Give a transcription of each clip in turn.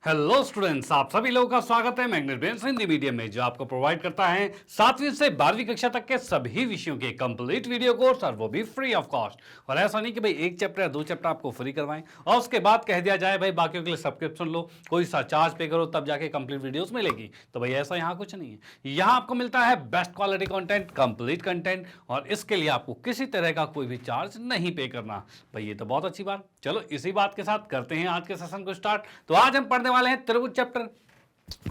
Hello students, आप सभी लोगों का स्वागत है मैग्नेट ब्रेन्स हिंदी मीडियम में, जो आपको प्रोवाइड करता है 7वीं से 12वीं कक्षा तक के सभी विषयों के कंप्लीट वीडियो कोर्स, और वो भी फ्री ऑफ कॉस्ट। और ऐसा नहीं कि भाई एक चैप्टर या दो चैप्टर आपको फ्री करवाएं और उसके बाद कह दिया जाए भाई बाकियों के लिए सब्सक्रिप्शन लो, कोई सा चार्ज पे करो तब जाके कंप्लीट वीडियोस मिलेगी। तो भाई ऐसा यहाँ कुछ नहीं है। यहाँ आपको मिलता है best quality content, complete content, और इसके लिए आपको किसी तरह का कोई भी चार्ज नहीं पे करना। भाई ये तो बहुत अच्छी बात। चलो इसी बात के साथ करते हैं आज के सेशन को स्टार्ट। तो आज हम पढ़ने वाले हैं त्रिभुज चैप्टर,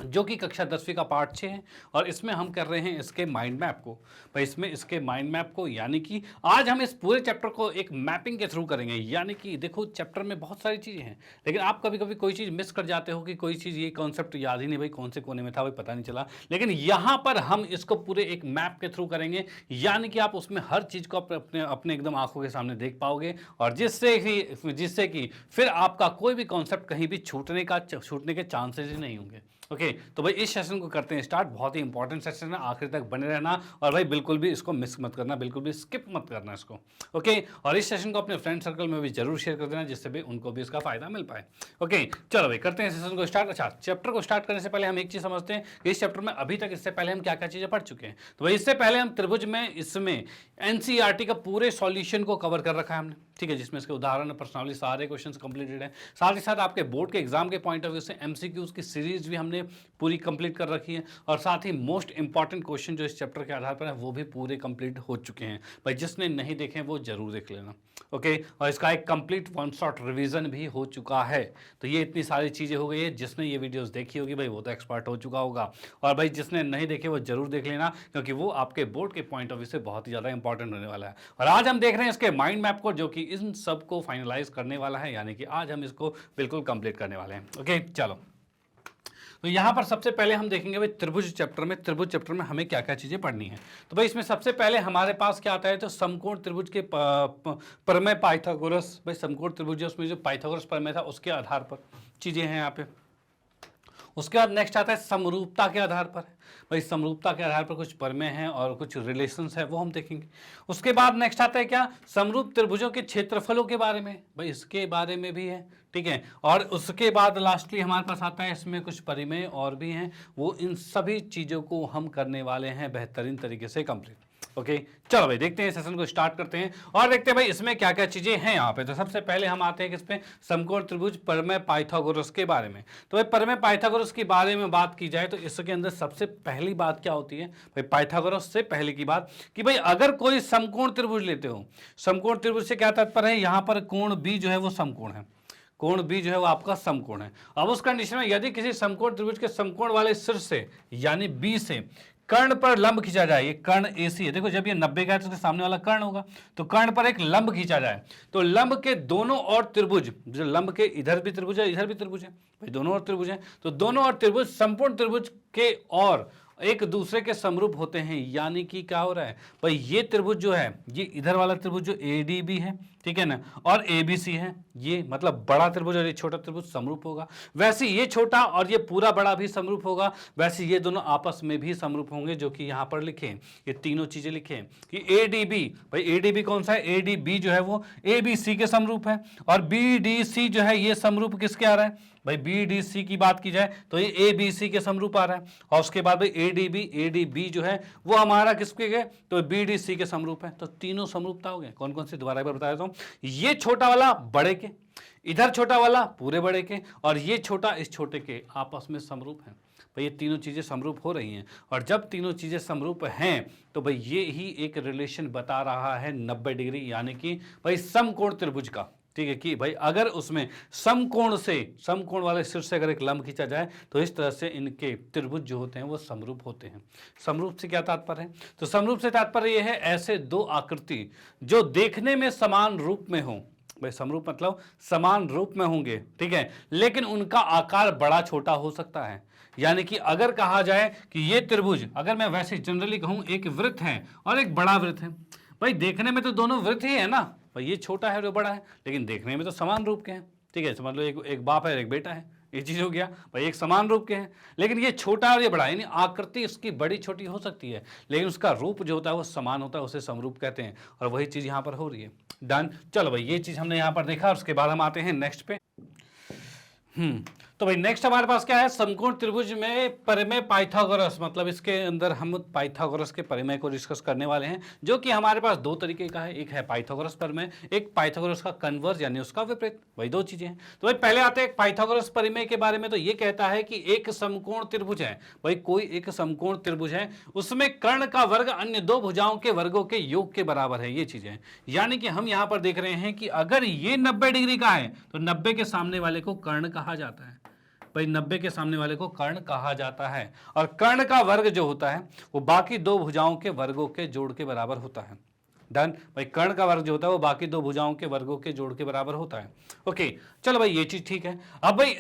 जो कि कक्षा 10वीं का पार्ट 6 है, और इसमें हम कर रहे हैं इसके माइंड मैप को। भाई इसमें इसके माइंड मैप को यानी कि आज हम इस पूरे चैप्टर को एक मैपिंग के थ्रू करेंगे। यानी कि देखो चैप्टर में बहुत सारी चीज़ें हैं, लेकिन आप कभी कभी कोई चीज़ मिस कर जाते हो कि कोई चीज़, ये कॉन्सेप्ट याद ही नहीं भाई कौन से कोने में था, भाई पता नहीं चला। लेकिन यहाँ पर हम इसको पूरे एक मैप के थ्रू करेंगे, यानी कि आप उसमें हर चीज़ को अपने अपने एकदम आंखों के सामने देख पाओगे, और जिससे कि फिर आपका कोई भी कॉन्सेप्ट कहीं भी छूटने के चांसेस ही नहीं होंगे। ओके तो भाई इस सेशन को करते हैं स्टार्ट। बहुत ही इंपॉर्टेंट सेशन है, आखिर तक बने रहना, और भाई बिल्कुल भी इसको मिस मत करना, बिल्कुल भी स्किप मत करना इसको। ओके और इस सेशन को अपने फ्रेंड सर्कल में भी जरूर शेयर कर देना, जिससे भी उनको भी इसका फायदा मिल पाए। ओके चलो भाई करते हैं सेशन को स्टार्ट। अच्छा, चैप्टर को स्टार्ट करने से पहले हम एक चीज समझते हैं कि इस चैप्टर में अभी तक इससे पहले हम क्या क्या चीजें पढ़ चुके हैं। तो भाई इससे पहले हम त्रिभुज में इसमें एनसीईआरटी का पूरे सॉल्यूशन को कवर कर रखा है हमने, ठीक है, जिसमें इसके उदाहरण प्रश्नावली सारे क्वेश्चंस कंप्लीटेड है। साथ ही साथ आपके बोर्ड के एग्जाम के पॉइंट ऑफ व्यू से एमसीक्यूज की सीरीज भी हमने पूरी कंप्लीट कर रखी है, और साथ ही मोस्ट इंपॉर्टेंट क्वेश्चन जो इस चैप्टर के आधार पर है वो भी पूरे कंप्लीट हो चुके हैं। भाई जिसने नहीं देखे वो जरूर देख लेना। ओके और इसका एक कंप्लीट वन शॉट रिवीजन भी हो चुका है। तो ये इतनी सारी चीज़ें हो गई है, जिसने ये वीडियोस देखी होगी भाई वो तो एक्सपर्ट हो चुका होगा, और भाई जिसने नहीं देखे वो जरूर देख लेना, क्योंकि वो आपके बोर्ड के पॉइंट ऑफ व्यू से बहुत ही ज़्यादा इंपॉर्टेंट होने वाला है। और आज हम देख रहे हैं इसके माइंड मैप को, जो कि इन सब को फाइनलाइज करने वाला है, यानी कि आज हम इसको बिल्कुल कंप्लीट करने वाले हैं। ओके चलो, तो यहाँ पर सबसे पहले हम देखेंगे भाई त्रिभुज चैप्टर में हमें क्या क्या चीज़ें पढ़नी है। तो भाई इसमें सबसे पहले हमारे पास क्या आता है, तो समकोण त्रिभुज के प्रमेय पाइथागोरस। भाई समकोण त्रिभुज उसमें जो पाइथागोरस प्रमेय था उसके आधार पर चीज़ें हैं यहाँ पे। उसके बाद नेक्स्ट आता है समरूपता के आधार पर। भाई समरूपता के आधार पर कुछ प्रमेय हैं और कुछ रिलेशंस है, वो हम देखेंगे। उसके बाद नेक्स्ट आता है क्या, समरूप त्रिभुजों के क्षेत्रफलों के बारे में, भाई इसके बारे में भी है, ठीक है। और उसके बाद लास्टली हमारे पास आता है इसमें कुछ परिमेय और भी हैं, वो इन सभी चीज़ों को हम करने वाले हैं बेहतरीन तरीके से कंप्लीट। ओके चलो भाई देखते हैं सेशन को स्टार्ट करते हैं और देखते हैं भाई इसमें क्या क्या चीजें हैं यहाँ पे। तो सबसे पहले हम आते हैं किस पे, समकोण त्रिभुज प्रमेय पाइथागोरस के बारे में। तो भाई प्रमेय पाइथागोरस के बारे में बात की जाए तो इसके अंदर सबसे पहली बात क्या होती है भाई, पाइथागोरस से पहले की बात कि भाई अगर कोई समकोण त्रिभुज लेते हो, समकोण त्रिभुज से क्या तात्पर्य है, यहाँ पर कोण बी जो है वो समकोण है, कोण बी जो है वो आपका समकोण है। अब उस कंडीशन में यदि किसी समकोण त्रिभुज के समकोण वाले शीर्ष से यानी बी से कर्ण पर लंब खींचा जाए, ये कर्ण एसी है, देखो जब ये 90 का है तो उसके सामने वाला कर्ण होगा, तो कर्ण पर एक लंब खींचा जाए, तो लंब के दोनों और त्रिभुज, जो लंब के इधर भी त्रिभुज है इधर भी त्रिभुज है, भाई दोनों और त्रिभुज है, तो दोनों और त्रिभुज संपूर्ण त्रिभुज के और एक दूसरे के समरूप होते हैं। यानी कि क्या हो रहा है भाई, ये त्रिभुज जो है ये इधर वाला त्रिभुज जो ADB है, ठीक है ना, और ABC है, ये मतलब बड़ा त्रिभुज और ये छोटा त्रिभुज समरूप होगा। वैसे ये छोटा और ये पूरा बड़ा भी समरूप होगा, वैसे ये दोनों आपस में भी समरूप होंगे, जो कि यहाँ पर लिखे ये तीनों चीजें लिखे कि ADB, भाई ADB कौन सा है, ADB जो है वो ABC के समरूप है, और BDC जो है ये समरूप किसके आ रहा है भाई, BDC की बात की जाए तो ये ABC के समरूप आ रहा है, और उसके बाद भाई ADB जो है वो हमारा किसके गए, तो BDC के समरूप है। तो तीनों समरूपता हो गए, कौन कौन सी दोबारा एक बार बता देता हूँ, ये छोटा वाला बड़े के, इधर छोटा वाला पूरे बड़े के, और ये छोटा इस छोटे के आपस में समरूप है। भाई ये तीनों चीज़ें समरूप हो रही हैं, और जब तीनों चीज़ें समरूप हैं तो भाई ये ही एक रिलेशन बता रहा है 90 डिग्री, यानी कि भाई समकोण त्रिभुज का, ठीक है, कि भाई अगर उसमें समकोण वाले शीर्ष से अगर एक लंब खींचा जाए तो इस तरह से इनके त्रिभुज जो होते हैं वो समरूप होते हैं। समरूप से क्या तात्पर्य है, तो समरूप से तात्पर्य यह है ऐसे दो आकृति जो देखने में समान रूप में हो, भाई समरूप मतलब समान रूप में होंगे, ठीक है, लेकिन उनका आकार बड़ा छोटा हो सकता है। यानी कि अगर कहा जाए कि ये त्रिभुज, अगर मैं वैसे जनरली कहूं एक वृत्त है और एक बड़ा वृत्त है, भाई देखने में तो दोनों वृत्त ही है ना, भाई ये छोटा है और बड़ा है, लेकिन देखने में तो समान रूप के हैं, ठीक है, समझ लो एक बाप है और एक बेटा है, ये चीज हो गया भाई, एक समान रूप के हैं, लेकिन ये छोटा और ये बड़ा, यानी आकृति उसकी बड़ी छोटी हो सकती है, लेकिन उसका रूप जो होता है वो समान होता है, उसे समरूप कहते हैं, और वही चीज यहाँ पर हो रही है। डन, चलो भाई ये चीज हमने यहाँ पर देखा, और उसके बाद हम आते हैं नेक्स्ट पे। तो भाई नेक्स्ट हमारे पास क्या है, समकोण त्रिभुज में परिमेय पाइथागोरस, मतलब इसके अंदर हम पाइथागोरस के परिमेय को डिस्कस करने वाले हैं, जो कि हमारे पास दो तरीके का है, एक है पाइथागोरस परिमेय, एक पाइथागोरस का कन्वर्स यानी उसका विपरीत, वही दो चीजें हैं। तो भाई पहले आते हैं पाइथागोरस परिमेय के बारे में। तो ये कहता है कि एक समकोण त्रिभुज है, भाई कोई एक समकोण त्रिभुज है, उसमें कर्ण का वर्ग अन्य दो भुजाओं के वर्गों के योग के बराबर है, ये चीजें। यानी कि हम यहां पर देख रहे हैं कि अगर ये 90 डिग्री का है तो 90 के सामने वाले को कर्ण कहा जाता है, भाई 90 के सामने वाले को कर्ण कहा जाता है। और कर्ण का वर्ग जो होता है वो बाकी दो भुजाओं के वर्गों के जोड़ के बराबर होता है। डन। भाई कर्ण का वर्ग जो होता है वो बाकी दो भुजाओं के वर्गों के जोड़ के बराबर होता है। ओके, चलो भाई ये चीज ठीक है। अब भाई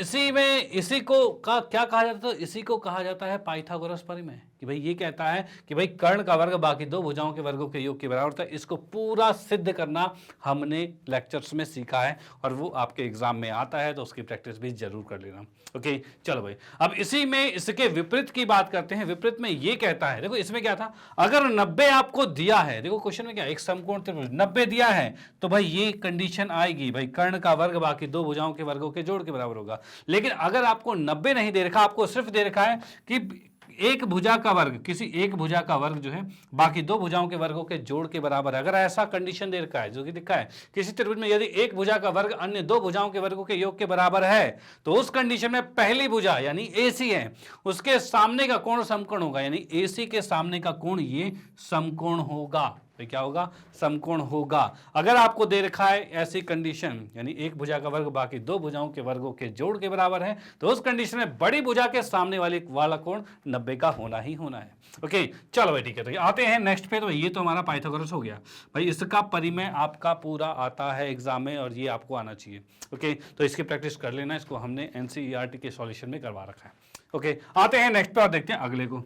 इसी को का क्या कहा जाता है, इसी को कहा जाता है पाइथागोरस परिमेय, कि भाई ये कहता है कि भाई कर्ण का वर्ग बाकी दो भुजाओं के वर्गों के योग के बराबर होता है। इसको पूरा सिद्ध करना हमने लेक्चर्स में सीखा है और वो आपके एग्जाम में आता है, तो उसकी प्रैक्टिस भी जरूर कर लेना। ओके, चलो भाई अब इसी में इसके विपरीत की बात करते हैं। विपरीत में ये कहता है, देखो इसमें क्या था, अगर 90 आपको दिया है, देखो क्वेश्चन में क्या, एक समकोण त्रिभुज 90 दिया है, तो भाई ये कंडीशन आएगी, भाई कर्ण का वर्ग बाकी दो भुजाओं के वर्गों के जोड़ के बराबर होगा। लेकिन अगर आपको 90 नहीं दे रखा, आपको सिर्फ दे रखा है कि एक भुजा का वर्ग, किसी एक भुजा का वर्ग जो है बाकी दो भुजाओं के वर्गों के जोड़ के बराबर है, अगर ऐसा कंडीशन दे रखा है, जो कि लिखा है किसी त्रिभुज में यदि एक भुजा का वर्ग अन्य दो भुजाओं के वर्गों के योग के बराबर है, तो उस कंडीशन में पहली भुजा यानी AC है, उसके सामने का कोण समकोण होगा, यानी AC के सामने का कोण ये समकोण होगा। तो क्या होगा, समकोण होगा। अगर आपको दे रखा है ऐसी कंडीशन, यानी एक भुजा का वर्ग बाकी दो भुजाओं के वर्गों के जोड़ के बराबर है, तो उस कंडीशन में बड़ी भुजा के सामने वाला कोण 90 का होना ही होना है। ओके, चलो भाई ठीक है। तो आते हैं नेक्स्ट पे। तो ये तो हमारा पाइथागोरस हो गया भाई, इसका परिमेय आपका पूरा आता है एग्जाम में और ये आपको आना चाहिए। ओके, तो इसकी प्रैक्टिस कर लेना, इसको हमने NCERT के सॉल्यूशन में करवा रखा है। ओके, आते हैं नेक्स्ट पे और देखते हैं अगले को।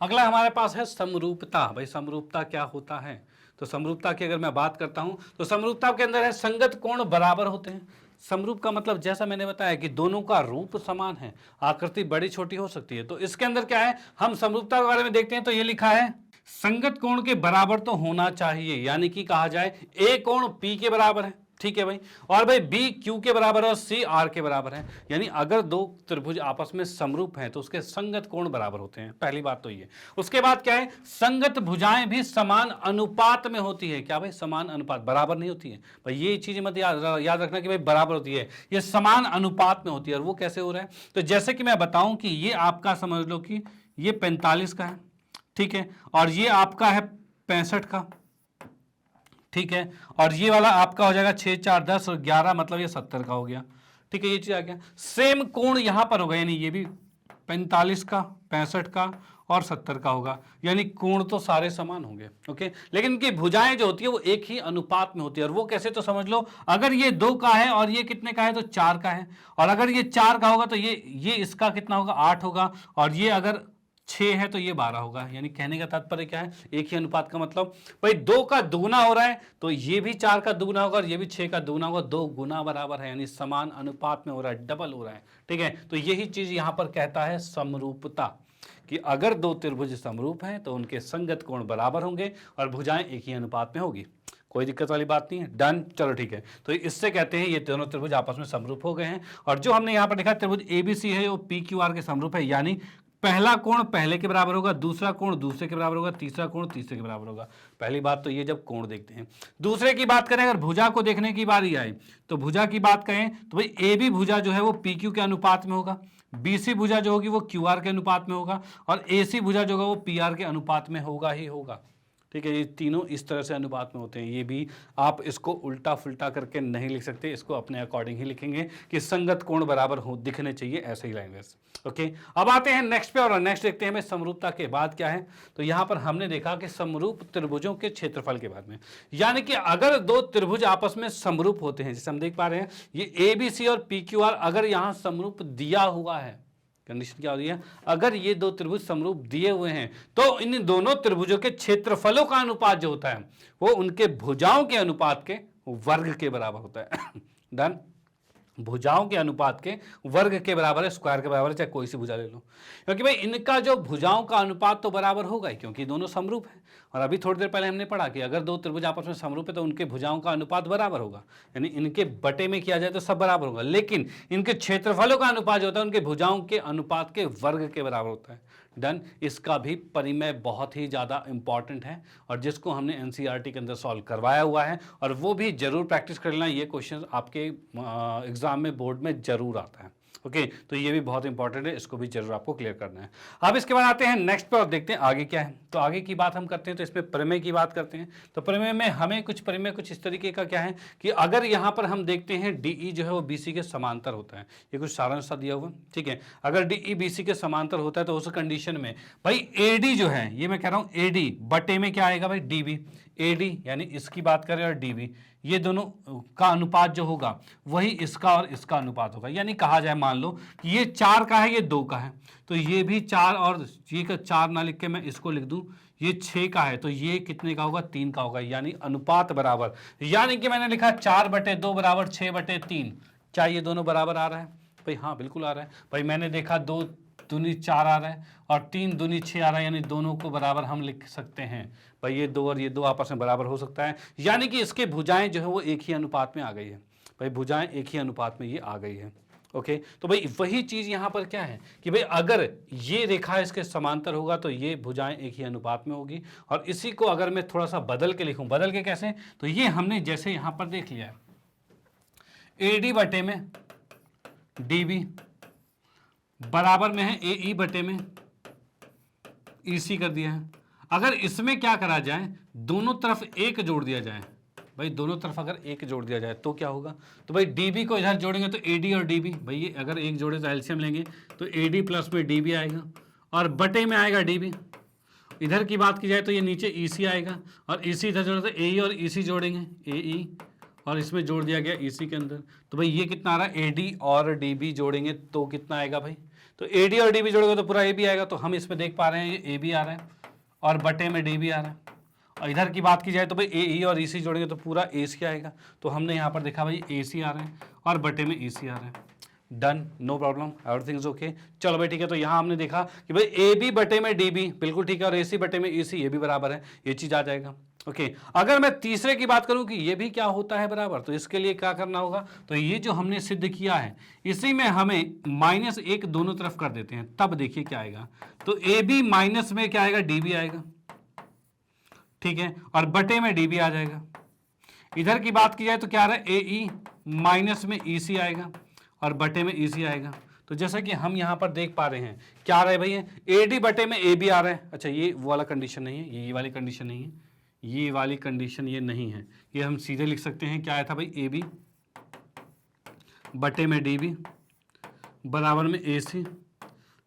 अगला हमारे पास है समरूपता। भाई समरूपता क्या होता है, तो समरूपता की अगर मैं बात करता हूं तो समरूपता के अंदर है संगत कोण बराबर होते हैं। समरूप का मतलब जैसा मैंने बताया कि दोनों का रूप समान है, आकृति बड़ी छोटी हो सकती है। तो इसके अंदर क्या है, हम समरूपता के बारे में देखते हैं। तो ये लिखा है संगत कोण के बराबर तो होना चाहिए, यानी कि कहा जाए A कोण P के बराबर है, ठीक है भाई, और भाई B Q के बराबर है और C R के बराबर है। यानी अगर दो त्रिभुज आपस में समरूप हैं तो उसके संगत कोण बराबर होते हैं, पहली बात तो ये। उसके बाद क्या है, संगत भुजाएं भी समान अनुपात में होती है। क्या भाई, समान अनुपात, बराबर नहीं होती है भाई, ये चीज मत याद रखना कि भाई बराबर होती है, ये समान अनुपात में होती है। और वो कैसे हो रहा है, तो जैसे कि मैं बताऊं कि ये आपका समझ लो कि ये 45 का है, ठीक है, और ये आपका है 65 का, ठीक है, और ये वाला आपका हो जाएगा 6 4 10 और 11, मतलब ये 70 का हो गया, ठीक है। ये चीज आ गया, सेम कोण यहां पर होगा, यानी ये भी 45 का, 65 का और 70 का होगा, यानी कोण तो सारे समान होंगे। ओके, लेकिन इनकी भुजाएं जो होती है वो एक ही अनुपात में होती है। और वो कैसे, तो समझ लो अगर ये 2 का है और ये कितने का है, तो 4 का है, और अगर ये 4 का होगा तो ये इसका कितना होगा, 8 होगा, और ये अगर 6 है तो ये 12 होगा। यानी कहने का तात्पर्य क्या है, एक ही अनुपात का मतलब भाई 2 का दुगुना हो रहा है तो ये भी 4 का दुगुना होगा और ये भी 6 का दुगुना होगा, 2 गुना बराबर है, यानी समान अनुपात में हो रहा है, डबल हो रहा है, ठीक है। तो यही चीज यहां पर कहता है समरूपता, कि अगर दो त्रिभुज समरूप हैं तो उनके संगत कोण बराबर होंगे और भुजाएं एक ही अनुपात में होगी। कोई दिक्कत वाली बात नहीं है, डन, चलो ठीक है। तो इससे कहते हैं ये दोनों त्रिभुज आपस में समरूप हो गए हैं। और जो हमने यहां पर देखा त्रिभुज ABC है वो PQR के समरूप है, यानी पहला कोण पहले के बराबर होगा, दूसरा कोण दूसरे के बराबर होगा, तीसरा कोण तीसरे के बराबर होगा। पहली बात तो ये जब कोण देखते हैं। दूसरे की बात करें, अगर भुजा को देखने की बारी आए तो भुजा की बात करें तो भाई AB भुजा जो है वो PQ के अनुपात में होगा, BC भुजा जो होगी वो QR के अनुपात में होगा, और AC भुजा जो होगा वो PR के अनुपात में होगा ही होगा, ठीक है। ये तीनों इस तरह से अनुपात में होते हैं। ये भी आप इसको उल्टा फुल्टा करके नहीं लिख सकते, इसको अपने अकॉर्डिंग ही लिखेंगे कि संगत कोण बराबर हो दिखने चाहिए, ऐसे ही लैंग्वेज। ओके, अब आते हैं नेक्स्ट पे और नेक्स्ट देखते हैं हमें समरूपता के बाद क्या है। तो यहां पर हमने देखा कि समरूप त्रिभुजों के क्षेत्रफल के बाद में, यानी कि अगर दो त्रिभुज आपस में समरूप होते हैं, जैसे हम देख पा रहे हैं ये ABC और PQR अगर यहां समरूप दिया हुआ है, कंडीशन क्या हो रही है, अगर ये दो त्रिभुज समरूप दिए हुए हैं तो इन दोनों त्रिभुजों के क्षेत्रफलों का अनुपात जो होता है वो उनके भुजाओं के अनुपात के वर्ग के बराबर होता है। डन, भुजाओं के अनुपात के वर्ग के बराबर है, स्क्वायर के बराबर है, चाहे कोई सी भुजा ले लो, क्योंकि भाई इनका जो भुजाओं का अनुपात तो बराबर होगा ही, क्योंकि दोनों समरूप है। और अभी थोड़ी देर पहले हमने पढ़ा कि अगर दो त्रिभुज आपस में समरूप है तो उनके भुजाओं का अनुपात बराबर होगा, यानी इनके बटे में किया जाए तो सब बराबर होगा, लेकिन इनके क्षेत्रफलों का अनुपात जो होता है उनके भुजाओं के अनुपात के वर्ग के बराबर होता है। डन। इसका भी परिमेय बहुत ही ज़्यादा इंपॉर्टेंट है और जिसको हमने एनसीईआरटी के अंदर सॉल्व करवाया हुआ है, और वो भी जरूर प्रैक्टिस कर लेना, ये क्वेश्चन आपके एग्जाम में बोर्ड में जरूर आता है। ओके, तो ये भी बहुत इंपॉर्टेंट है, इसको भी जरूर आपको क्लियर करना है। अब इसके बाद आते हैं नेक्स्ट पे और देखते हैं आगे क्या है। तो आगे की बात हम करते हैं तो इसमें प्रमेय की बात करते हैं। तो प्रमेय में हमें कुछ प्रमेय कुछ इस तरीके का क्या है कि अगर यहाँ पर हम देखते हैं डीई जो है वो बीसी के समांतर होता है, ये कुछ सारांश सा दिया हुआ, ठीक है। अगर डीई बीसी के समांतर होता है तो उस कंडीशन में भाई एडी जो है, ये मैं कह रहा हूँ एडी बटे में क्या आएगा भाई डीबी, एडी यानी इसकी बात करें और डीबी, ये दोनों का अनुपात जो होगा वही इसका और इसका अनुपात होगा। यानी कहा जाए मान लो कि ये 4 का है, ये 2 का है, तो ये भी 4 और ये का 4 ना लिख के मैं इसको लिख दूं, ये 6 का है तो ये कितने का होगा 3 का होगा, यानी अनुपात बराबर। यानी कि मैंने लिखा 4/2 बराबर 6/3। क्या ये दोनों बराबर आ रहा है भाई? हाँ बिल्कुल आ रहा है भाई। मैंने देखा 2 दूनी 4 आ रहा है और 3 दूनी 6 आ रहा है, यानी दोनों को बराबर हम लिख सकते हैं भाई। ये 2 और ये 2 आपस में बराबर हो सकता है, यानी कि इसके भुजाएं जो है वो एक ही अनुपात में आ गई है भाई, भुजाएं एक ही अनुपात में ये आ गई है। ओके, तो भाई वही चीज यहां पर क्या है कि भाई अगर ये रेखा इसके समांतर होगा तो ये भुजाएं एक ही अनुपात में होगी। और इसी को अगर मैं थोड़ा सा बदल के लिखूं, बदल के कैसे, तो ये हमने जैसे यहां पर देख लिया है एडी बटे में डीबी बराबर में है एई बटे में ईसी कर दिया है। अगर इसमें क्या करा जाए, दोनों तरफ एक जोड़ दिया जाए भाई, दोनों तरफ अगर एक जोड़ दिया जाए तो क्या होगा, तो भाई डीबी को इधर जोड़ेंगे तो एडी और डीबी, भाई ये अगर एक जोड़े तो एलसीएम लेंगे तो एडी प्लस में डीबी आएगा और बटे में आएगा डीबी। इधर की बात की जाए तो ये नीचे ईसी आएगा और ईसी इधर जोड़े तो एई और ईसी जोड़ेंगे, एई और इसमें जोड़ दिया गया ईसी के अंदर, तो भाई ये कितना आ रहा है एडी और डीबी जोड़ेंगे तो कितना आएगा भाई, तो एडी और डीबी जोड़ेंगे तो पूरा ए बी आएगा। तो हम इसमें देख पा रहे हैं ये ए बी आ रहा है और बटे में डी बी आ रहा है। और इधर की बात की जाए तो भाई ए ई और ई सी जोड़ेंगे तो पूरा ए सी आएगा। तो हमने यहाँ पर देखा भाई ए सी आ रहा है और बटे में ई सी आ रहा है। Done, no problem, everything is okay. चलो भाई ठीक है, तो यहाँ हमने देखा कि भाई ए बी बटे में डी बी बिल्कुल ठीक है और ए सी बटे में ई सी ये भी बराबर है, ये चीज आ जाएगा। ओके, अगर मैं तीसरे की बात करूं कि ये भी क्या होता है बराबर, तो इसके लिए क्या करना होगा, तो ये जो हमने सिद्ध किया है इसी में हमें -1 दोनों तरफ कर देते हैं, तब देखिए क्या आएगा, तो ए बी माइनस में क्या आएगा डी बी आएगा, ठीक है, और बटे में डी बी आ जाएगा। इधर की बात की जाए तो क्या आ रहा है ए ई माइनस में ई सी आएगा और बटे में ई सी आएगा। तो जैसा कि हम यहाँ पर देख पा रहे हैं क्या आ रहा है भैया, ए डी बटे में ए बी आ रहा है। अच्छा, ये वाला कंडीशन नहीं है, ये वाली कंडीशन नहीं है, ये वाली कंडीशन ये नहीं है, ये हम सीधे लिख सकते हैं। क्या आया था भाई, ए बी बटे में डी बी बराबर में ए सी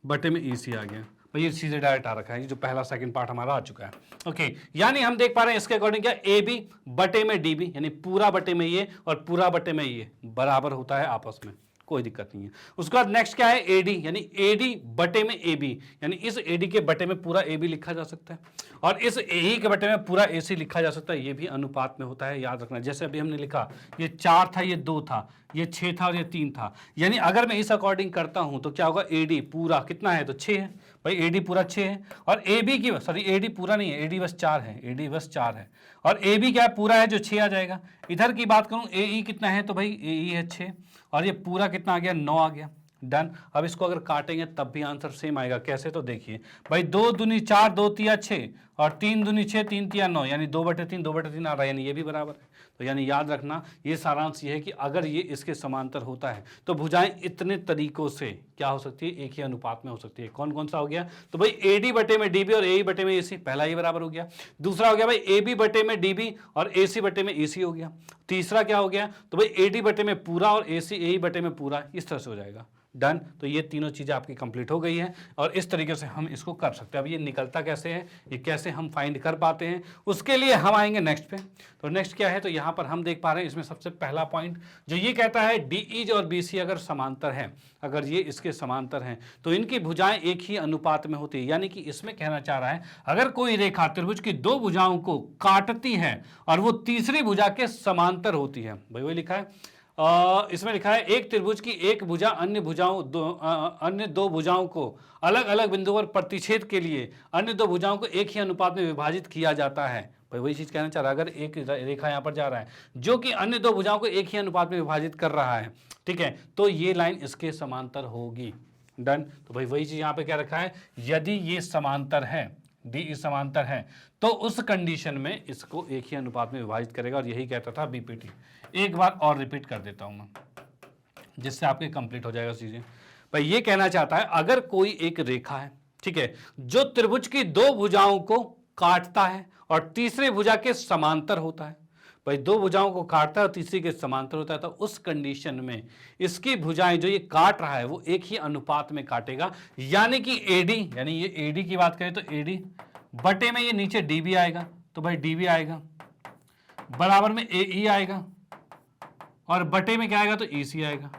बटे में ई सी आ गया भाई, ये सीधे डायरेक्ट आ रखा है, ये जो पहला सेकंड पार्ट हमारा आ चुका है। ओके, यानी हम देख पा रहे हैं इसके अकॉर्डिंग क्या, ए बी बटे में डी बी यानी पूरा बटे में ये और पूरा बटे में ये बराबर होता है आपस में, कोई दिक्कत नहीं है। उसके बाद नेक्स्ट क्या है, एडी यानी एडी बटे में ए बी यानी इस एडी के बटे में पूरा ए बी लिखा जा सकता है और इस ए के बटे में पूरा ए सी लिखा जा सकता है, ये भी अनुपात में होता है, याद रखना। जैसे अभी हमने लिखा ये 4 था, ये 2 था, ये 6 था और ये 3 था, यानी अगर मैं इस अकॉर्डिंग करता हूं तो क्या होगा, एडी पूरा कितना है तो 6 है भाई, एडी पूरा 6 है और ए बी की सॉरी एडी पूरा नहीं है, एडी बस 4 है, एडी बस 4 है और ए बी क्या है पूरा है जो 6 आ जाएगा। इधर की बात करूं ए ई कितना है, तो भाई ए ई है 6 और ये पूरा कितना आ गया 9 आ गया। डन। अब इसको अगर काटेंगे तब भी आंसर सेम आएगा, कैसे, तो देखिए भाई 2 दूनी 4 2 तिया 6 और 3 दूनी 6 3 तिया 9 यानी 2/3 2/3 आ रहा है, यानी ये भी बराबर है। तो यानी याद रखना ये सारांश ये है कि अगर ये इसके समांतर होता है तो भुजाएं इतने तरीकों से क्या हो सकती है, एक ही अनुपात में हो सकती है। कौन कौन सा हो गया, तो भाई ए डी बटे में डी बी और ए ई बटे में ए सी, पहला ही बराबर हो गया। दूसरा हो गया भाई ए बी बटे में डी बी और ए सी बटे में ए सी हो गया। तीसरा क्या हो गया, तो भाई ए डी बटे में पूरा और ए सी ए ई बटे में पूरा, इस तरह से हो जाएगा। डन। तो ये तीनों चीज़ें आपकी कंप्लीट हो गई हैं और इस तरीके से हम इसको कर सकते हैं। अब ये निकलता कैसे है, ये कैसे हम फाइंड कर पाते हैं, उसके लिए हम आएंगे नेक्स्ट पे। तो नेक्स्ट क्या है, तो यहाँ पर हम देख पा रहे हैं इसमें सबसे पहला पॉइंट जो ये कहता है डीई और बीसी अगर समांतर है, अगर ये इसके समांतर हैं तो इनकी भुजाएं एक ही अनुपात में होती है। यानी कि इसमें कहना चाह रहा है अगर कोई रेखा त्रिभुज की 2 भुजाओं को काटती है और वो तीसरी भुजा के समांतर होती है, भाई वही लिखा है इसमें लिखा है एक त्रिभुज की एक भुजा अन्य दो भुजाओं को अलग अलग बिंदु पर प्रतिच्छेद के लिए अन्य दो भुजाओं को एक ही अनुपात में विभाजित किया जाता है। भाई वही चीज कहना चाह रहा है, अगर एक रेखा यहां पर जा रहा है जो कि अन्य दो भुजाओं को एक ही अनुपात में विभाजित कर रहा है, ठीक है, तो ये लाइन इसके समांतर होगी। डन। तो भाई वही चीज यहां पे क्या रखा है, यदि ये समांतर है, डी समांतर है, तो उस कंडीशन में इसको एक ही अनुपात में विभाजित करेगा, और यही कहता था बीपीटी। एक बार और रिपीट कर देता हूं मैं, जिससे आपके कंप्लीट हो जाएगा चीजें। भाई ये कहना चाहता है अगर कोई एक रेखा है, ठीक है, जो त्रिभुज की दो भुजाओं को काटता है और तीसरे भुजा के समांतर होता है, भाई दो भुजाओं को काटता है और तीसरी के समांतर होता है, तो उस कंडीशन में इसकी भुजाएं जो ये काट रहा है वो एक ही अनुपात में काटेगा, यानी कि एडी, यानी ये एडी की बात करें तो एडी बटे में ये नीचे डीबी आएगा, तो भाई डीबी आएगा बराबर में एई आएगा, और बटे में क्या आएगा तो ईसी आएगा।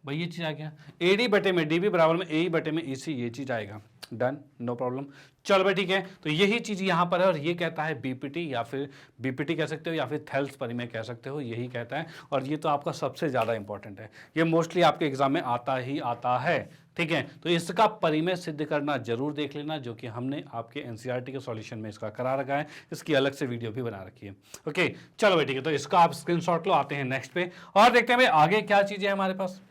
भाई ये चीज आ गया, एडी बटे में डीबी बराबर में एई बटे में ईसी, ये चीज आएगा। Done, no problem. चल भाई ठीक है, तो यही चीज यहां पर है, और ये कहता है बीपीटी, या फिर बीपीटी कह सकते हो या फिर थेल्स परिमेय कह सकते हो, यही कहता है। और ये तो आपका सबसे ज्यादा इंपॉर्टेंट है, ये मोस्टली आपके एग्जाम में आता ही आता है, ठीक है। तो इसका परिमेय सिद्ध करना जरूर देख लेना, जो कि हमने आपके एनसीईआरटी के सॉल्यूशन में इसका करा रखा है, इसकी अलग से वीडियो भी बना रखी है। ओके चलो भाई ठीक है, तो इसका आप स्क्रीनशॉट लो। आते हैं नेक्स्ट पे और देखते हैं भाई आगे क्या चीजें है हमारे पास।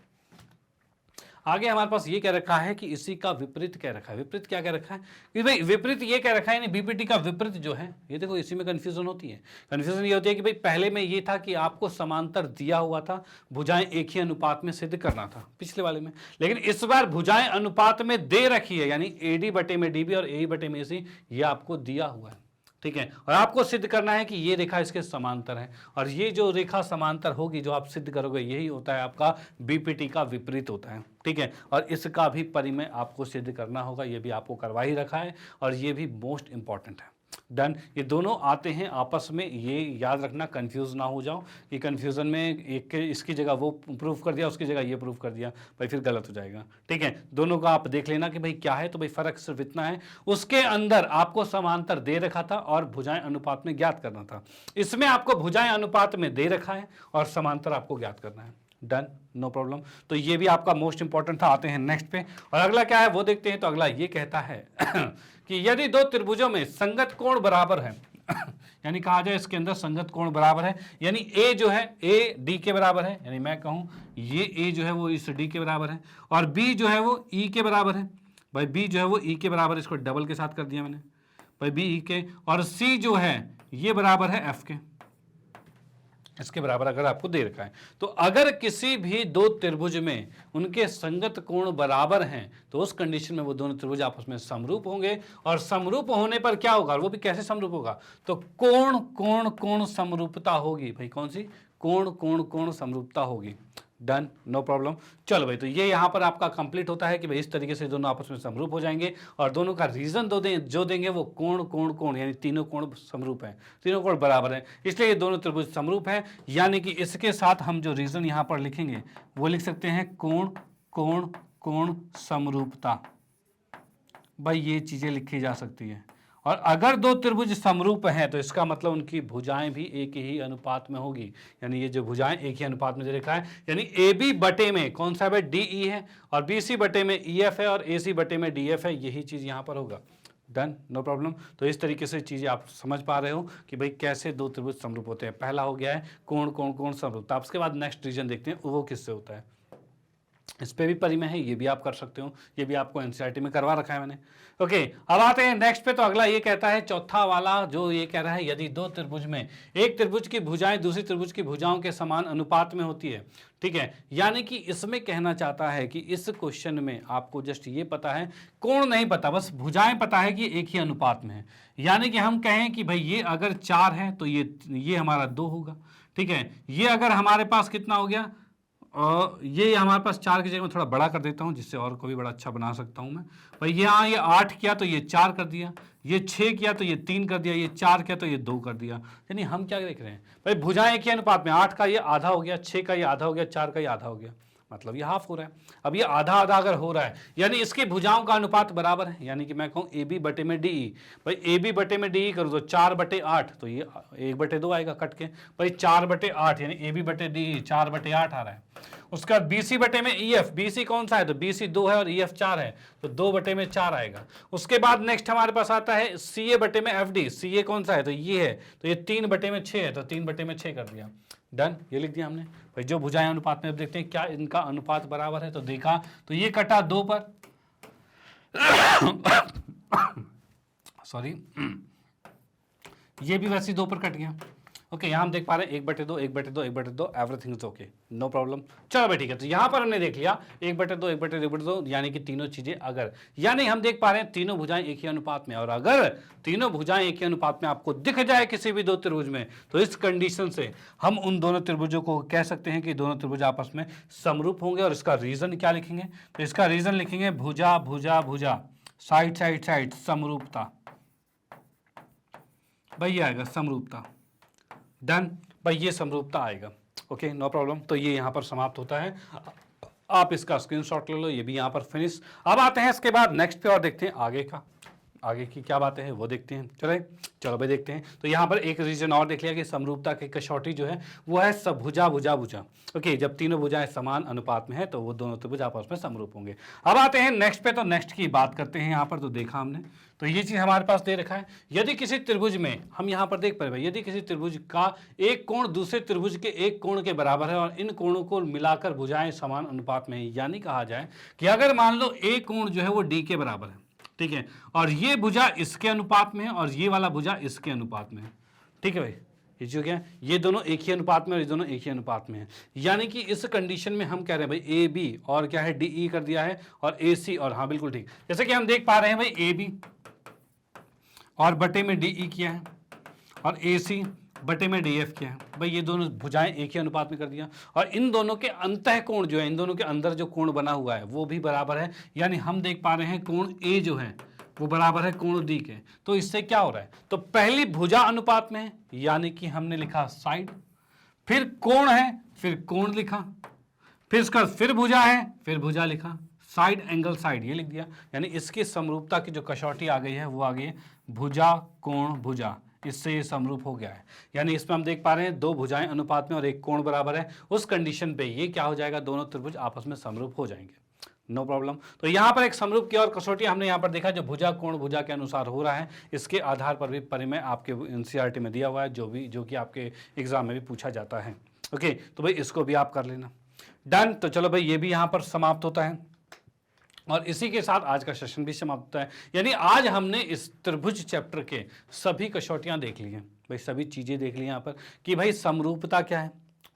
आगे हमारे पास ये कह रखा है कि इसी का विपरीत कह रखा है। विपरीत क्या कह रखा है कि भाई विपरीत ये कह रखा है, यानी बीपीटी का विपरीत जो है, ये देखो इसी में कंफ्यूजन होती है। कंफ्यूजन ये होती है कि भाई पहले में ये था कि आपको समांतर दिया हुआ था, भुजाएं एक ही अनुपात में सिद्ध करना था पिछले वाले में, लेकिन इस बार भुजाएं अनुपात में दे रखी है, यानी एडी बटे में डीबी और ए बटे में सी, ये आपको दिया हुआ है, ठीक है। और आपको सिद्ध करना है कि ये रेखा इसके समांतर है, और ये जो रेखा समांतर होगी जो आप सिद्ध करोगे, यही होता है आपका बीपीटी का विपरीत होता है, ठीक है। और इसका भी परिमेय आपको सिद्ध करना होगा, ये भी आपको करवा ही रखा है, और ये भी मोस्ट इंपॉर्टेंट है। डन। ये दोनों आते हैं आपस में, ये याद रखना, कंफ्यूज ना हो जाओ कि कंफ्यूजन में एक इसकी जगह वो प्रूफ कर दिया, उसकी जगह ये प्रूफ कर दिया, भाई फिर गलत हो जाएगा, ठीक है। दोनों का आप देख लेना कि भाई क्या है, तो भाई फर्क सिर्फ इतना है, उसके अंदर आपको समांतर दे रखा था और भुजाएं अनुपात में ज्ञात करना था, इसमें आपको भुजाएं अनुपात में दे रखा है और समांतर आपको ज्ञात करना है। Done, no problem. तो ये भी आपका मोस्ट इंपॉर्टेंट था। आते हैं नेक्स्ट पे, और अगला क्या है वो देखते हैं। तो अगला ये कहता है कि यदि दो त्रिभुजों में संगत कोण बराबर है यानी कहा जाए इसके अंदर संगत कोण बराबर है, यानी ए जो है ए डी के बराबर है, यानी मैं कहूं ये ए जो है वो इस डी के बराबर है, और बी जो है वो ई के बराबर है। भाई बी जो है वो ई के बराबर है, इसको डबल के साथ कर दिया मैंने, भाई बी ई के, और सी जो है ये बराबर है एफ के, इसके बराबर अगर आपको दे रखा है। तो अगर किसी भी दो त्रिभुज में उनके संगत कोण बराबर हैं, तो उस कंडीशन में वो दोनों त्रिभुज आपस में समरूप होंगे, और समरूप होने पर क्या होगा, वो भी कैसे समरूप होगा, तो कोण कोण कोण समरूपता होगी। भाई कौन सी, कोण कोण कोण समरूपता होगी। Done, no problem. चलो भाई, तो ये यहाँ पर आपका कंप्लीट होता है कि भाई इस तरीके से दोनों आपस में समरूप हो जाएंगे, और दोनों का रीजन जो देंगे वो कोण कोण कोण, यानी तीनों कोण समरूप हैं, तीनों कोण बराबर हैं, इसलिए ये दोनों त्रिभुज समरूप हैं। यानी कि इसके साथ हम जो रीजन यहाँ पर लिखेंगे वो लिख सकते हैं कोण कोण कोण समरूपता। भाई ये चीजें लिखी जा सकती है। और अगर दो त्रिभुज समरूप हैं तो इसका मतलब उनकी भुजाएं भी एक ही अनुपात में होगी, यानी ये जो भुजाएं एक ही अनुपात में दे रखा है, यानी ए बी बटे में कौन सा है, डी ई है, और बी सी बटे में ई एफ है, और ए सी बटे में डी एफ है, यही चीज यहाँ पर होगा। Done, no problem. तो इस तरीके से चीजें आप समझ पा रहे हो कि भाई कैसे दो त्रिभुज समरूप होते हैं। पहला हो गया है कोण कोण कोण समरूपता। उसके बाद नेक्स्ट रीजन देखते हैं वो किससे होता है, इस पे भी परिमेय है, ये भी आप कर सकते हो, ये भी आपको एनसीईआरटी में करवा रखा है मैंने। ओके, अब आते हैं नेक्स्ट पे। तो अगला ये कहता है, चौथा वाला जो ये कह रहा है, यदि दो त्रिभुज में एक त्रिभुज की भुजाएं दूसरी त्रिभुज की भुजाओं के समान अनुपात में होती है, ठीक है। यानी कि इसमें कहना चाहता है कि इस क्वेश्चन में आपको जस्ट ये पता है, कोण नहीं पता, बस भुजाएं पता है कि एक ही अनुपात में है। यानी कि हम कहें कि भाई ये अगर 4 है तो ये हमारा 2 होगा, ठीक है। ये अगर हमारे पास कितना हो गया, और ये हमारे पास 4 की जगह में थोड़ा बड़ा कर देता हूँ, जिससे और को भी बड़ा अच्छा बना सकता हूँ मैं। भाई यहाँ ये 8 किया तो ये 4 कर दिया, ये 6 किया तो ये 3 कर दिया, ये 4 किया तो ये 2 कर दिया। यानी हम क्या देख रहे हैं, भाई भुजाएं एक ही अनुपात में, 8 का ये आधा हो गया, 6 का ये आधा हो गया, 4 का ये आधा हो गया। मतलब ये हाफ हो रहा है। अब ये आधा आधा अगर हो रहा है यानी इसकी भुजाओं का अनुपात बराबर है, यानी कि मैं कहूँ ए बी बटे में डी ई। भाई ए बी बटे में डी ई करूँ तो 4/8, तो ये 1/2 आएगा कट के। भाई 4/8 यानी ए बी बटे डी ई 4/8 आ रहा है। उसका बी सी बटे में ई एफ, बी सी कौन सा है तो बी सी 2 है और ई एफ 4 है, तो 2/4 आएगा। उसके बाद नेक्स्ट हमारे पास आता है सी ए बटे में एफ डी, सी ए कौन सा है तो ये है, तो ये 3/6 है, तो 3/6 कर दिया, डन, ये लिख दिया हमने। भाई जो भुजाएं अनुपात में, अब देखते हैं क्या इनका अनुपात बराबर है, तो देखा तो ये कटा 2 पर सॉरी ये भी वैसे 2 पर कट गया। ओके, यहाँ हम देख पा रहे हैं 1/2 1/2 1/2, everything is okay, no problem. चलो भाई ठीक है, तो यहाँ पर हमने देख लिया 1/2 1/2 1/2, यानी कि तीनों चीजें अगर, यानी हम देख पा रहे हैं तीनों भुजाएं एक ही अनुपात में, और अगर तीनों भुजाएं एक ही अनुपात में आपको दिख जाए किसी भी दो त्रिभुज में, तो इस कंडीशन से हम उन दोनों त्रिभुजों को कह सकते हैं कि दोनों त्रिभुज आपस में समरूप होंगे। और इसका रीजन क्या लिखेंगे, तो इसका रीजन लिखेंगे भुजा भुजा भुजा, साइड साइड साइड, समरूपता। भाई ये आएगा समरूपता, डन। भाई ये समरूपता आएगा, ओके, नो प्रॉब्लम। तो ये यहाँ पर समाप्त होता है, आप इसका स्क्रीनशॉट ले लो, ये भी यहाँ पर फिनिश। अब आते हैं इसके बाद नेक्स्ट पे और देखते हैं आगे का, आगे की क्या बातें हैं वो देखते हैं। चलो भाई देखते हैं। तो यहाँ पर एक रीजन और देख लिया कि समरूपता की कसौटी जो है वो है सब भुजा भुजा भुजा। ओके, जब तीनों भुजाएं समान अनुपात में है तो वो दोनों त्रिभुज आपस में समरूप होंगे। अब आते हैं नेक्स्ट पे, तो नेक्स्ट की बात करते हैं यहाँ पर। तो देखा हमने, तो ये चीज हमारे पास दे रखा है, यदि किसी त्रिभुज में, हम यहाँ पर देख पा रहे हैं, यदि किसी त्रिभुज का एक कोण दूसरे त्रिभुज के एक कोण के बराबर है और इन कोणों को मिलाकर भुजाएं समान अनुपात में है, यानी कहा जाए कि अगर मान लो एक कोण जो है वो डी के बराबर है, ठीक है, और ये भुजा इसके अनुपात में है और ये वाला भुजा इसके अनुपात में है, ठीक है भाई, ये जो क्या है, ये दोनों एक ही अनुपात में और ये दोनों एक ही अनुपात में है, यानी कि इस कंडीशन में हम कह रहे हैं भाई ए बी और क्या है डी ई कर दिया है और ए सी, और हाँ बिल्कुल ठीक, जैसे कि हम देख पा रहे हैं भाई ए बी और बटे में डी ई किया है और ए सी बटे में डी एफ किया है। भाई ये दोनों भुजाएं एक ही अनुपात में कर दिया, और इन दोनों के अंतः कोण जो है, इन दोनों के अंदर जो कोण बना हुआ है वो भी बराबर है, यानी हम देख पा रहे हैं कोण ए जो है वो बराबर है कोण डी के। तो इससे क्या हो रहा है, तो पहली भुजा अनुपात में है, यानी कि हमने लिखा साइड, फिर कोण है, फिर कोण लिखा, फिर इसका फिर भुजा है, फिर भुजा लिखा, साइड एंगल साइड ये लिख दिया, यानी इसकी समरूपता की जो कसौटी आ गई है वो आ गई है भुजा कोण भुजा, इससे ये समरूप हो गया है। यानी इसमें हम देख पा रहे हैं दो भुजाएं अनुपात में और एक कोण बराबर है, उस कंडीशन पे ये क्या हो जाएगा, दोनों त्रिभुज आपस में समरूप हो जाएंगे, नो प्रॉब्लम। तो यहाँ पर एक समरूप की और कसौटी हमने यहाँ पर देखा, जो भुजा कोण भुजा के अनुसार हो रहा है, इसके आधार पर भी परिमेय आपके एनसीईआरटी में दिया हुआ है, जो कि आपके एग्जाम में भी पूछा जाता है। ओके, तो भाई इसको भी आप कर लेना, डन। तो चलो भाई ये भी यहाँ पर समाप्त होता है, और इसी के साथ आज का सेशन भी समाप्त होता है। यानी आज हमने इस त्रिभुज चैप्टर के सभी कसौटियां देख ली हैं भाई, सभी चीजें देख ली यहाँ पर कि भाई समरूपता क्या है,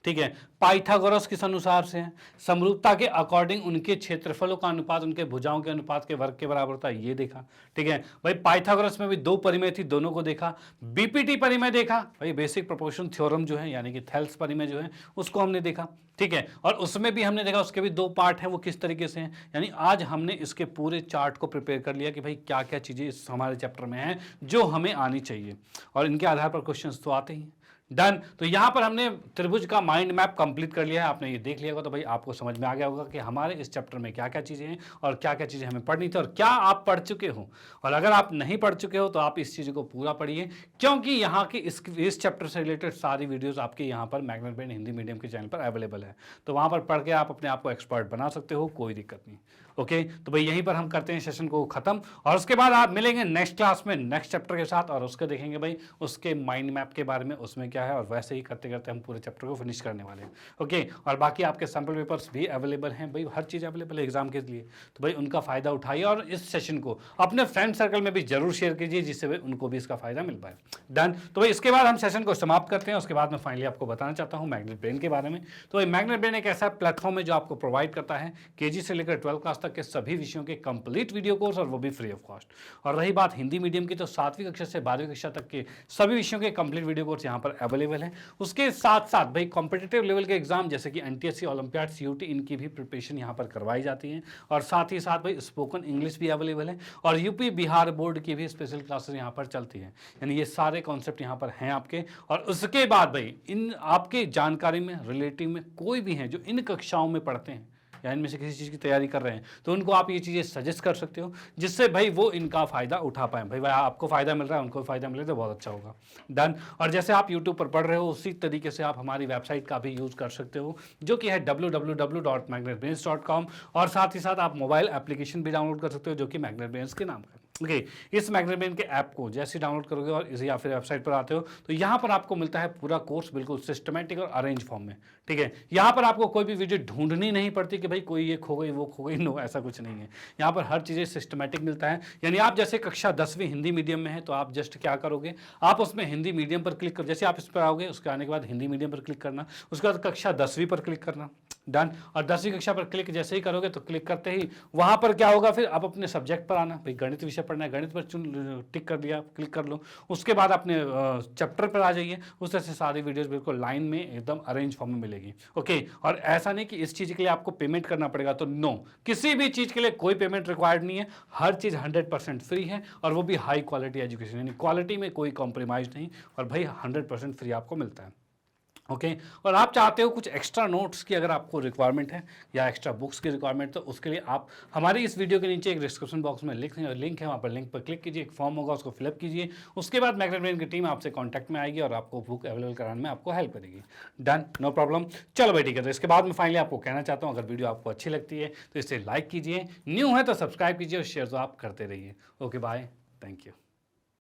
ठीक है, पाइथागोरस किस अनुसार से है, समरूपता के अकॉर्डिंग उनके क्षेत्रफलों का अनुपात उनके भुजाओं के अनुपात के वर्ग के बराबर होता है, ये देखा, ठीक है भाई। पाइथागोरस में भी दो परिमेय थी, दोनों को देखा। बीपीटी परिमेय देखा भाई, बेसिक प्रोपोर्शन थ्योरम जो है, यानी कि थेल्स परिमेय जो है उसको हमने देखा, ठीक है, और उसमें भी हमने देखा उसके भी दो पार्ट हैं, वो किस तरीके से हैं। यानी आज हमने इसके पूरे चार्ट को प्रिपेयर कर लिया कि भाई क्या क्या चीजें इस हमारे चैप्टर में हैं जो हमें आनी चाहिए, और इनके आधार पर क्वेश्चंस तो आते ही, डन। तो यहां पर हमने त्रिभुज का माइंड मैप कंप्लीट कर लिया है, आपने ये देख लिया होगा, तो भाई आपको समझ में आ गया होगा कि हमारे इस चैप्टर में क्या क्या चीजें हैं और क्या क्या चीजें हमें पढ़नी थी, और क्या आप पढ़ चुके हो, और अगर आप नहीं पढ़ चुके हो तो आप इस चीज को पूरा पढ़िए, क्योंकि यहाँ की इस चैप्टर से रिलेटेड सारी वीडियोज आपके यहाँ पर मैग्नेट ब्रेन हिंदी मीडियम के चैनल पर अवेलेबल है, तो वहां पर पढ़ के आप अपने आप को एक्सपर्ट बना सकते हो, कोई दिक्कत नहीं। ओके, तो भाई यहीं पर हम करते हैं सेशन को खत्म, और उसके बाद आप मिलेंगे नेक्स्ट क्लास में नेक्स्ट चैप्टर के साथ, और उसके देखेंगे भाई उसके माइंड मैप के बारे में, उसमें क्या है, और वैसे ही करते करते हम पूरे चैप्टर को फिनिश करने वाले हैं। ओके, और बाकी आपके सैम्पल पेपर्स भी अवेलेबल हैं भाई, हर चीज़ अवेलेबल है एग्जाम के लिए, तो भाई उनका फायदा उठाइए, और इस सेशन को अपने फ्रेंड सर्कल में भी जरूर शेयर कीजिए, जिससे भाई उनको भी इसका फायदा मिल पाए, डन। तो भाई इसके बाद हम सेशन को समाप्त करते हैं, उसके बाद मैं फाइनली आपको बताना चाहता हूँ मैग्नेट ब्रेन के बारे में। तो भाई मैग्नेट ब्रेन एक ऐसा प्लेटफॉर्म है जो आपको प्रोवाइड करता है केजी से लेकर 12 क्लास तक के सभी विषयों के कंप्लीट वीडियो कोर्स, और वो भी फ्री ऑफ कॉस्ट। और रही बात हिंदी मीडियम की, तो 7वीं कक्षा से 12वीं कक्षा तक के सभी विषयों के कंप्लीट वीडियो कोर्स यहाँ पर अवेलेबल हैं। उसके साथ साथ भाई कॉम्पिटिटिव लेवल के एग्जाम जैसे कि एनटीएससी, ओलंपियाड, सीयूटी, इनकी भी प्रिपरेशन यहाँ पर करवाई जाती है, और साथ ही साथ भाई स्पोकन इंग्लिश भी अवेलेबल है, और यूपी बिहार बोर्ड की भी स्पेशल क्लासेस यहाँ पर चलती है। यानी ये सारे कॉन्सेप्ट यहाँ पर हैं आपके, और उसके बाद भाई इन आपके जानकारी में रिलेटिव में कोई भी हैं जो इन कक्षाओं में पढ़ते हैं, या इनमें से किसी चीज़ की तैयारी कर रहे हैं, तो उनको आप ये चीज़ें सजेस्ट कर सकते हो, जिससे भाई वो इनका फ़ायदा उठा पाएँ। भाई आपको फ़ायदा मिल रहा है, उनको फ़ायदा मिले तो बहुत अच्छा होगा। डन। और जैसे आप यूट्यूब पर पढ़ रहे हो, उसी तरीके से आप हमारी वेबसाइट का भी यूज़ कर सकते हो, जो कि है www.magnetbrains.com, और साथ ही साथ आप मोबाइल एप्लीकेशन भी डाउनलोड कर सकते हो, जो कि मैग्नेट ब्रेन्स के नाम का। ओके, इस मैग्नेट ब्रेन के ऐप को जैसे डाउनलोड करोगे और इसे या फिर वेबसाइट पर आते हो, तो यहाँ पर आपको मिलता है पूरा कोर्स बिल्कुल सिस्टमेटिक और अरेंज फॉर्म में। ठीक है, यहाँ पर आपको कोई भी वीडियो ढूंढनी नहीं पड़ती कि भाई कोई ये खो गई वो खो गई, नो, ऐसा कुछ नहीं है। यहाँ पर हर चीज़ें सिस्टमेटिक मिलता है। यानी आप जैसे कक्षा 10वीं हिंदी मीडियम में है, तो आप जस्ट क्या करोगे, आप उसमें हिंदी मीडियम पर क्लिक कर, जैसे आप इस पर आओगे, उसके आने के बाद हिंदी मीडियम पर क्लिक करना, उसके बाद कक्षा 10वीं पर क्लिक करना। डन। और 10वीं कक्षा पर क्लिक जैसे ही करोगे, तो क्लिक करते ही वहाँ पर क्या होगा, फिर आप अपने सब्जेक्ट पर आना। भाई गणित विषय पढ़ना है, गणित पर टिक कर दिया, क्लिक कर लो। उसके बाद अपने चैप्टर पर आ जाइए। उस तरह से सारी वीडियोस बिल्कुल लाइन में एकदम अरेंज फॉर्म में मिलेगी। ओके, और ऐसा नहीं कि इस चीज़ के लिए आपको पेमेंट करना पड़ेगा, तो नो, किसी भी चीज़ के लिए कोई पेमेंट रिक्वायर्ड नहीं है। हर चीज़ 100% फ्री है, और वो भी हाई क्वालिटी एजुकेशन, यानी क्वालिटी में कोई कॉम्प्रोमाइज़ नहीं, और भाई 100% फ्री आपको मिलता है। ओके, और आप चाहते हो कुछ एक्स्ट्रा नोट्स की अगर आपको रिक्वायरमेंट है, या एक्स्ट्रा बुक्स की रिक्वायरमेंट, तो उसके लिए आप हमारी इस वीडियो के नीचे एक डिस्क्रिप्शन बॉक्स में लिंक है, वहाँ पर लिंक पर क्लिक कीजिए, एक फॉर्म होगा, उसको फिलअप कीजिए। उसके बाद मैग्नेट ब्रेन की टीम आपसे कॉन्टैक्ट में आएगी और आपको बुक अवेलेबल कराने में आपको हेल्प करेगी। Done, no problem. चलो भाई ठीक है, तो इसके बाद में फाइनली आपको कहना चाहता हूँ, अगर वीडियो आपको अच्छी लगती है तो इसे लाइक कीजिए, न्यू है तो सब्सक्राइब कीजिए, और शेयर तो आप करते रहिए। Okay, bye, thank you.